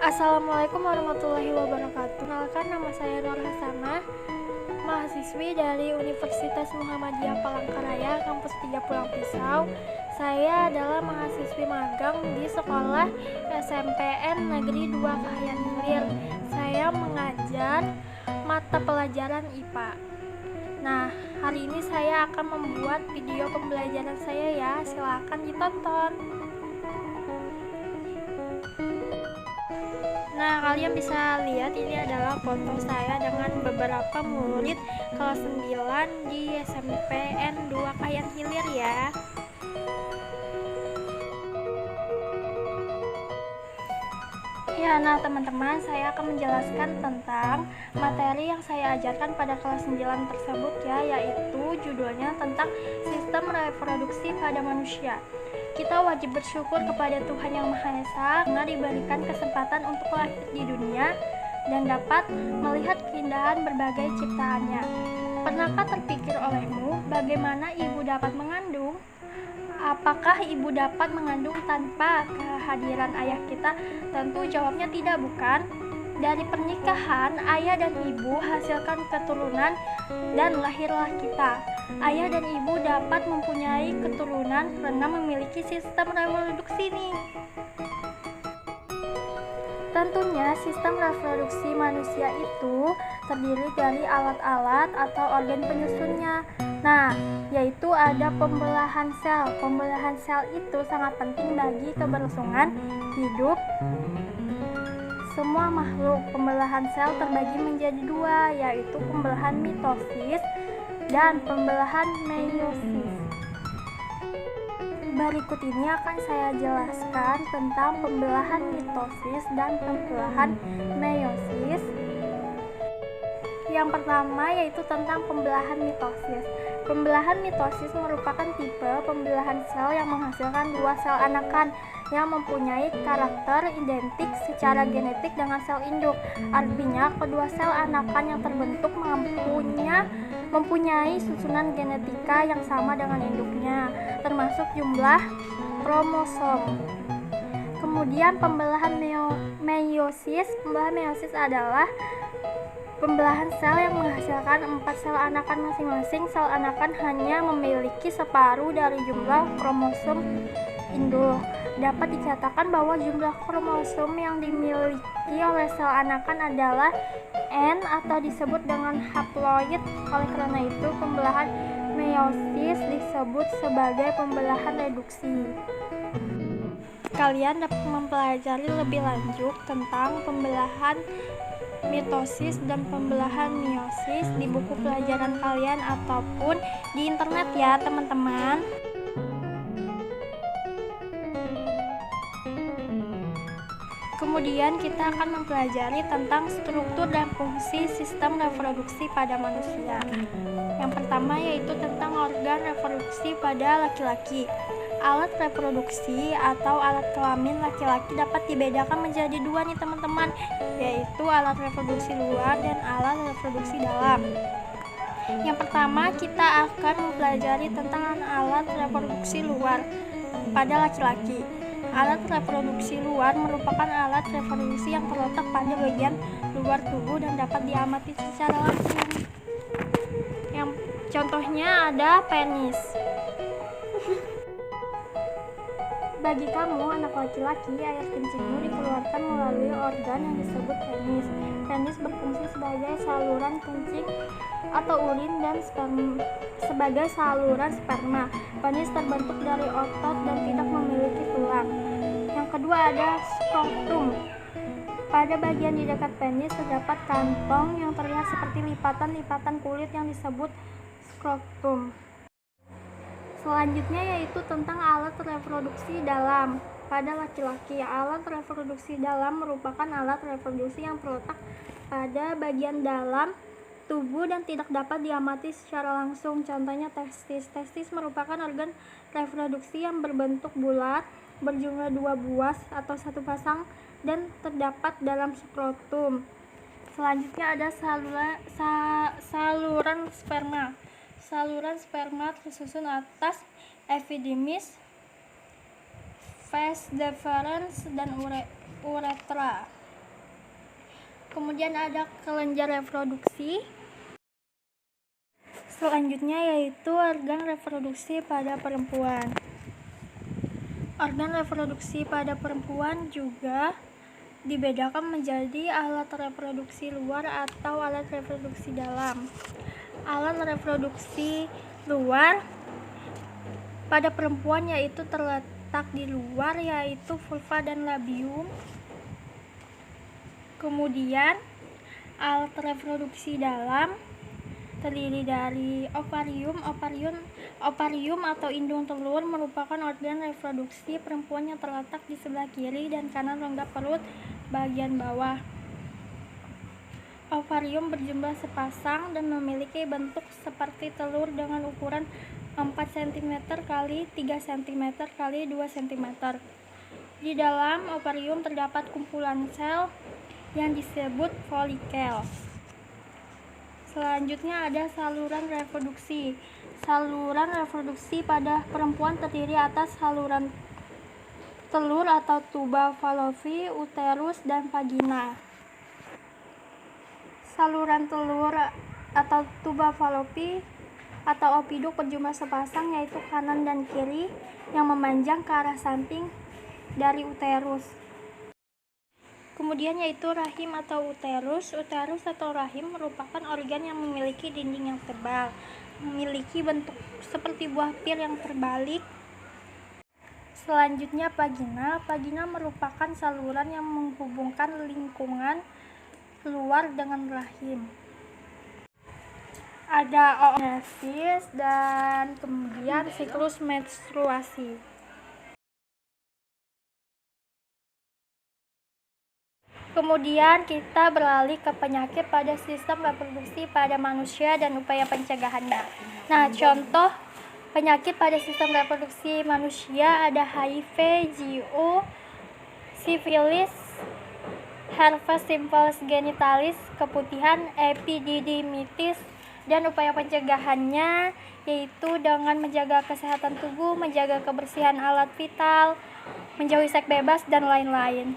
Assalamualaikum warahmatullahi wabarakatuh. Kenalkan, nama saya Nur Hasanah, mahasiswi dari Universitas Muhammadiyah Palangkaraya, kampus 3 Pulang Pisau. Saya adalah mahasiswi magang di sekolah SMPN Negeri 2 Kahyan Hilir. Saya mengajar mata pelajaran IPA. Nah, hari ini saya akan membuat video pembelajaran saya ya. Silakan ditonton. Nah, kalian bisa lihat ini adalah foto saya dengan beberapa murid kelas 9 di SMPN 2 Kahyan Hilir ya. Ya, nah teman-teman, saya akan menjelaskan tentang materi yang saya ajarkan pada kelas 9 tersebut ya, yaitu judulnya tentang sistem reproduksi pada manusia. Kita wajib bersyukur kepada Tuhan Yang Maha Esa karena diberikan kesempatan untuk lahir di dunia dan dapat melihat keindahan berbagai ciptaannya. Pernahkah terpikir olehmu bagaimana ibu dapat mengandung? Apakah ibu dapat mengandung tanpa kehadiran ayah kita? Tentu jawabnya tidak, bukan? Dari pernikahan, ayah dan ibu hasilkan keturunan dan lahirlah kita. Ayah dan ibu dapat mempunyai keturunan karena memiliki sistem reproduksi nih. Tentunya sistem reproduksi manusia itu terdiri dari alat-alat atau organ penyusunnya. Nah, yaitu ada pembelahan sel. Pembelahan sel itu sangat penting bagi keberlangsungan hidup semua makhluk. Pembelahan sel terbagi menjadi dua, yaitu pembelahan mitosis dan pembelahan meiosis. Berikut ini akan saya jelaskan tentang pembelahan mitosis dan pembelahan meiosis. Yang pertama yaitu tentang pembelahan mitosis. Pembelahan mitosis merupakan tipe pembelahan sel yang menghasilkan dua sel anakan yang mempunyai karakter identik secara genetik dengan sel induk. Artinya, kedua sel anakan yang terbentuk mempunyai susunan genetika yang sama dengan induknya, termasuk jumlah kromosom. Kemudian pembelahan meiosis. Pembelahan meiosis adalah pembelahan sel yang menghasilkan 4 sel anakan masing-masing. Sel anakan hanya memiliki separuh dari jumlah kromosom induk. Dapat dikatakan bahwa jumlah kromosom yang dimiliki oleh sel anakan adalah N atau disebut dengan haploid. Oleh karena itu, pembelahan meiosis disebut sebagai pembelahan reduksi. Kalian dapat mempelajari lebih lanjut tentang pembelahan mitosis dan pembelahan meiosis di buku pelajaran kalian ataupun di internet ya teman-teman. Kemudian kita akan mempelajari tentang struktur dan fungsi sistem reproduksi pada manusia. Yang pertama yaitu tentang organ reproduksi pada laki-laki. Alat reproduksi atau alat kelamin laki-laki dapat dibedakan menjadi dua nih teman-teman, yaitu alat reproduksi luar dan alat reproduksi dalam. Yang pertama kita akan mempelajari tentang alat reproduksi luar pada laki-laki. Alat reproduksi luar merupakan alat reproduksi yang terletak pada bagian luar tubuh dan dapat diamati secara langsung. Yang contohnya ada penis. Bagi kamu, anak laki-laki, air kencingmu dikeluarkan melalui organ yang disebut penis. Penis berfungsi sebagai saluran kencing atau urin dan sebagai saluran sperma. Penis terbentuk dari otot dan tidak memiliki tulang. Yang kedua ada skrotum. Pada bagian di dekat penis terdapat kantong yang terlihat seperti lipatan-lipatan kulit yang disebut skrotum. Selanjutnya yaitu tentang alat reproduksi dalam pada laki-laki. Alat reproduksi dalam merupakan alat reproduksi yang terletak pada bagian dalam tubuh dan tidak dapat diamati secara langsung. Contohnya testis. Testis merupakan organ reproduksi yang berbentuk bulat, berjumlah 2 buah atau 1 pasang dan terdapat dalam skrotum. Selanjutnya ada saluran sperma. Saluran sperma tersusun atas epididymis, vas deferens, dan uretra. Kemudian ada kelenjar reproduksi. Selanjutnya yaitu organ reproduksi pada perempuan. Organ reproduksi pada perempuan juga dibedakan menjadi alat reproduksi luar atau alat reproduksi dalam. Alat reproduksi luar pada perempuan yaitu terletak di luar, yaitu vulva dan labium. Kemudian alat reproduksi dalam terdiri dari ovarium. Ovarium atau indung telur merupakan organ reproduksi perempuan yang terletak di sebelah kiri dan kanan rongga perut bagian bawah. Ovarium berjumlah sepasang dan memiliki bentuk seperti telur dengan ukuran 4 cm x 3 cm x 2 cm. Di dalam ovarium terdapat kumpulan sel yang disebut folikel. Selanjutnya ada saluran reproduksi. Saluran reproduksi pada perempuan terdiri atas saluran telur atau tuba falopi, uterus, dan vagina. Saluran telur atau tuba falopi atau opiduk berjumlah sepasang, yaitu kanan dan kiri, yang memanjang ke arah samping dari uterus. Kemudian yaitu rahim atau uterus. Uterus atau rahim merupakan organ yang memiliki dinding yang tebal, memiliki bentuk seperti buah pir yang terbalik. Selanjutnya vagina. Vagina merupakan saluran yang menghubungkan lingkungan luar dengan rahim. Ada oogenesis dan kemudian siklus menstruasi. Kemudian kita beralih ke penyakit pada sistem reproduksi pada manusia dan upaya pencegahannya. Nah, contoh penyakit pada sistem reproduksi manusia ada HIV, GU, sifilis, herpes simplex genitalis, keputihan, epididymitis, dan upaya pencegahannya yaitu dengan menjaga kesehatan tubuh, menjaga kebersihan alat vital, menjauhi seks bebas, dan lain-lain.